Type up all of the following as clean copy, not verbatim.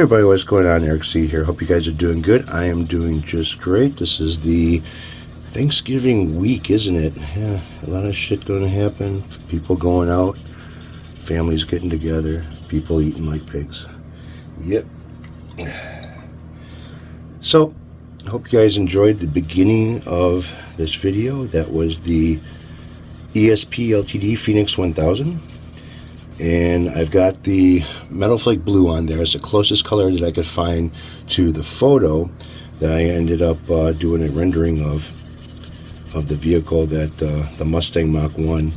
everybody, what's going on? Eric C here. Hope you guys are doing good. I am doing just great. This is the Thanksgiving week, isn't it? Yeah, a lot of shit going to happen. People going out, families getting together, people eating like pigs. Yep. So, I hope you guys enjoyed the beginning of this video. That was the ESP LTD Phoenix 1000. And I've got the Metal Flake Blue on there. It's the closest color that I could find to the photo that I ended up doing a rendering of the vehicle, that the Mustang Mach 1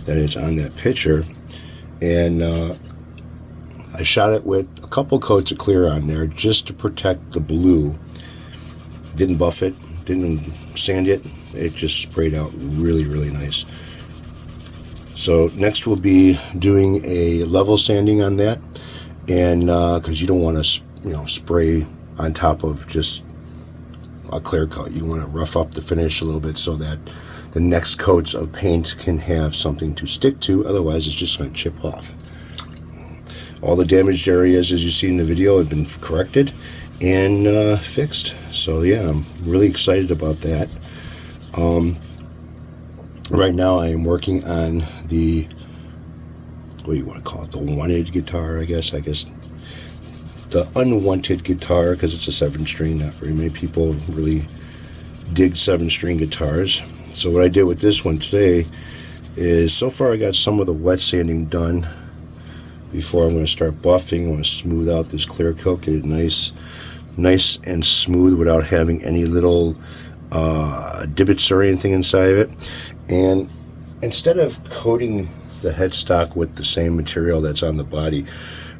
that is on that picture. And I shot it with a couple coats of clear on there just to protect the blue. Didn't buff it, didn't sand it. It just sprayed out really, really nice. So next we'll be doing a level sanding on that, and because you don't want to, spray on top of just a clear coat. You want to rough up the finish a little bit so that the next coats of paint can have something to stick to. Otherwise, it's just going to chip off. All the damaged areas, as you see in the video, have been corrected and fixed. So yeah, I'm really excited about that. Right now I am working on the, what do you want to call it, the wanted guitar, I guess the unwanted guitar, because it's a 7-string. Not very many people really dig 7-string guitars. So what I did with this one today is, so far I got some of the wet sanding done before I'm going to start buffing. I want to smooth out this clear coat, get it nice and smooth without having any little divots or anything inside of it. And instead of coating the headstock with the same material that's on the body,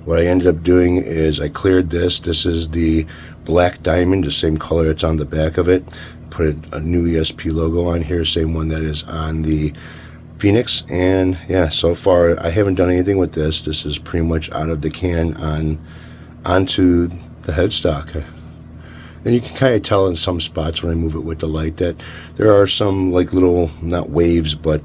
what I ended up doing is I cleared this. This is the Black Diamond, the same color that's on the back of it. Put a new ESP logo on here, same one that is on the Phoenix. And yeah, so far I haven't done anything with this. This is pretty much out of the can onto the headstock. And you can kind of tell in some spots when I move it with the light that there are some like little, not waves, but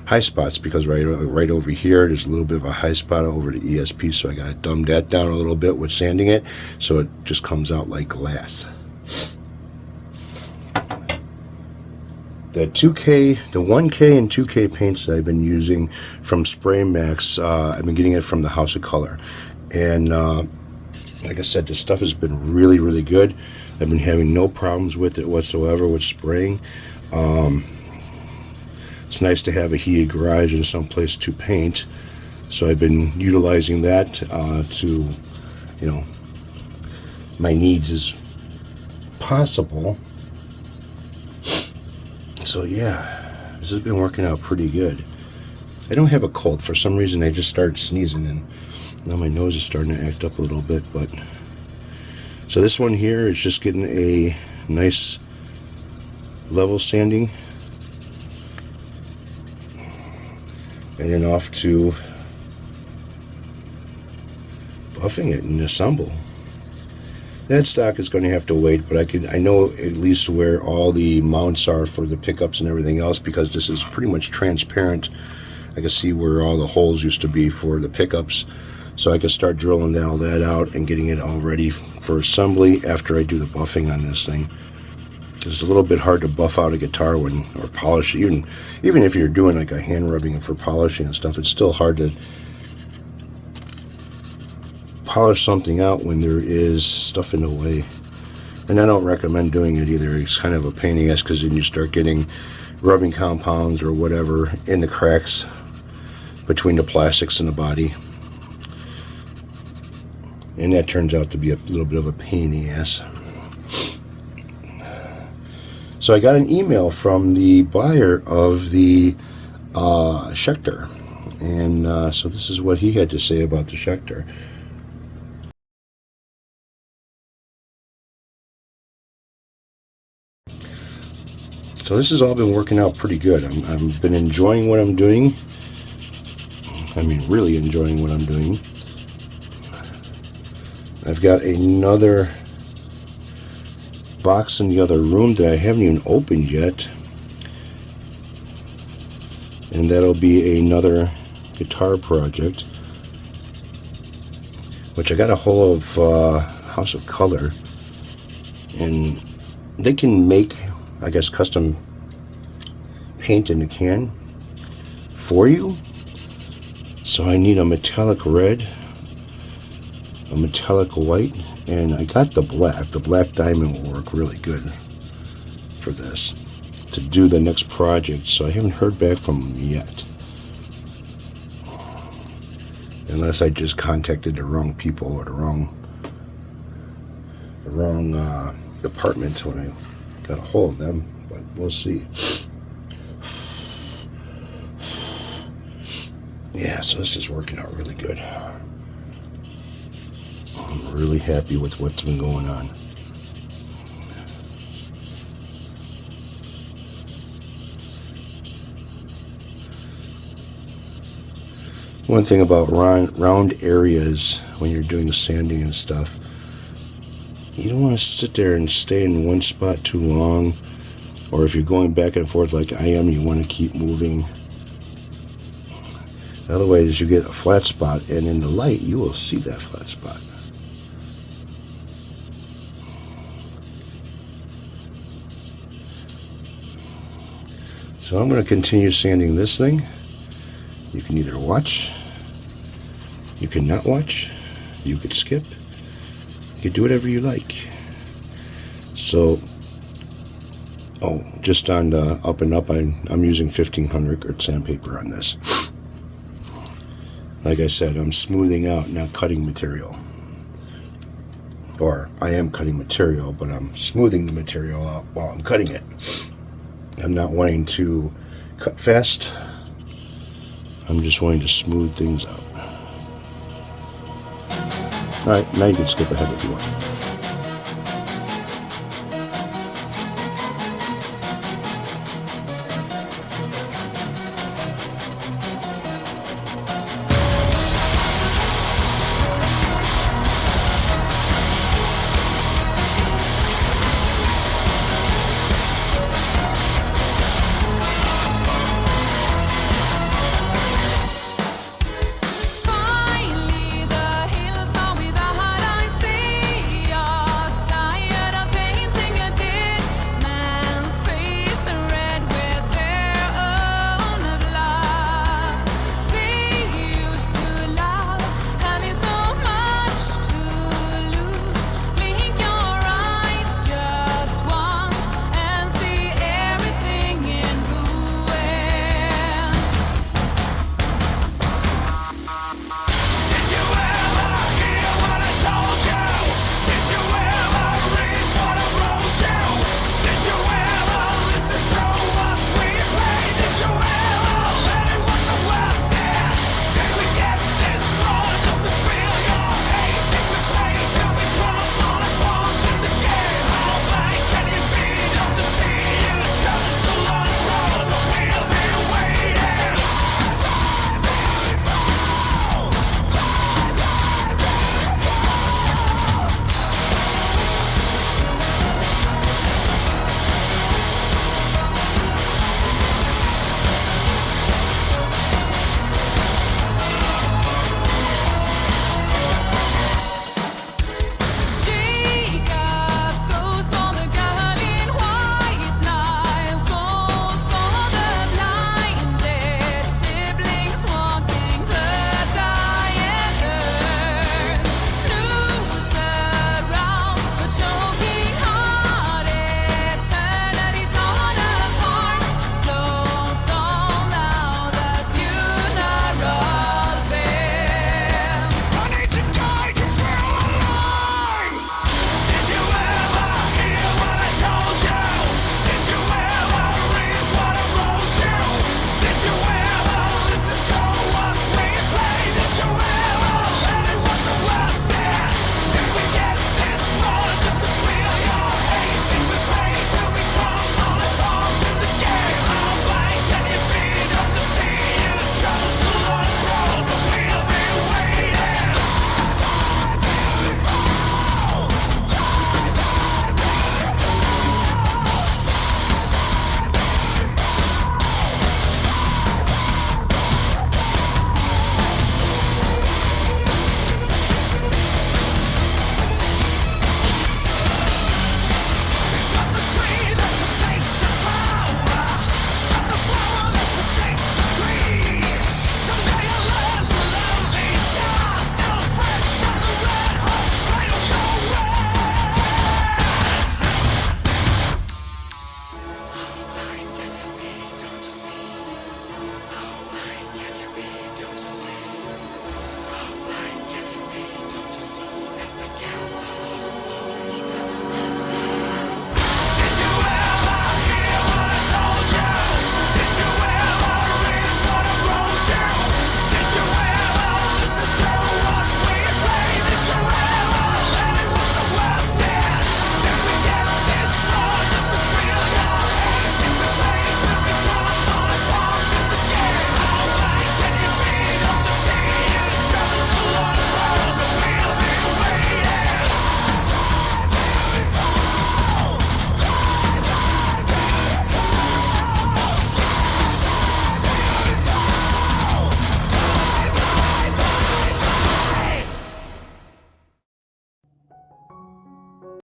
high spots, because right over here there's a little bit of a high spot over the ESP, so I got to dumb that down a little bit with sanding it so it just comes out like glass. The 1K and 2K paints that I've been using from Spray Max, I've been getting it from the House of Color. And like I said, this stuff has been really, really good. I've been having no problems with it whatsoever with spraying. It's nice to have a heated garage and some place to paint. So I've been utilizing that to, my needs as possible. So yeah, this has been working out pretty good. I don't have a cold. For some reason, I just started sneezing, and now my nose is starting to act up a little bit. But so this one here is just getting a nice level sanding, and then off to buffing it and assemble. That stock is going to have to wait, but I know at least where all the mounts are for the pickups and everything else, because this is pretty much transparent. I can see where all the holes used to be for the pickups, so I can start drilling all that out and getting it all ready for assembly after I do the buffing on this thing. It's a little bit hard to buff out a guitar or polish it. Even if you're doing like a hand rubbing for polishing and stuff, it's still hard to polish something out when there is stuff in the way. And I don't recommend doing it either. It's kind of a pain in the ass, because then you start getting rubbing compounds or whatever in the cracks between the plastics and the body. And that turns out to be a little bit of a pain in the ass. So I got an email from the buyer of the Schecter. And so this is what he had to say about the Schecter. So this has all been working out pretty good. I've been enjoying what I'm doing. I mean, really enjoying what I'm doing. I've got another box in the other room that I haven't even opened yet. And that'll be another guitar project. which I got a hold of House of Color, and they can make, I guess, custom paint in the can for you. So I need a metallic red, a metallic white, and I got the black. The black diamond will work really good for this to do the next project. So I haven't heard back from them yet, unless I just contacted the wrong people or the wrong department when I got a hold of them, but we'll see. Yeah, so this is working out really good. I'm really happy with what's been going on. One thing about round areas when you're doing the sanding and stuff, you don't want to sit there and stay in one spot too long, or if you're going back and forth like I am, you want to keep moving. Otherwise, you get a flat spot, and in the light, you will see that flat spot. So I'm going to continue sanding this thing. You can either watch, you can not watch, you could skip, you could do whatever you like. So, just on the up and up, I'm using 1500 grit sandpaper on this. Like I said, I'm smoothing out, not cutting material. Or I am cutting material, but I'm smoothing the material out while I'm cutting it. I'm not wanting to cut fast. I'm just wanting to smooth things out. Alright, now you can skip ahead if you want.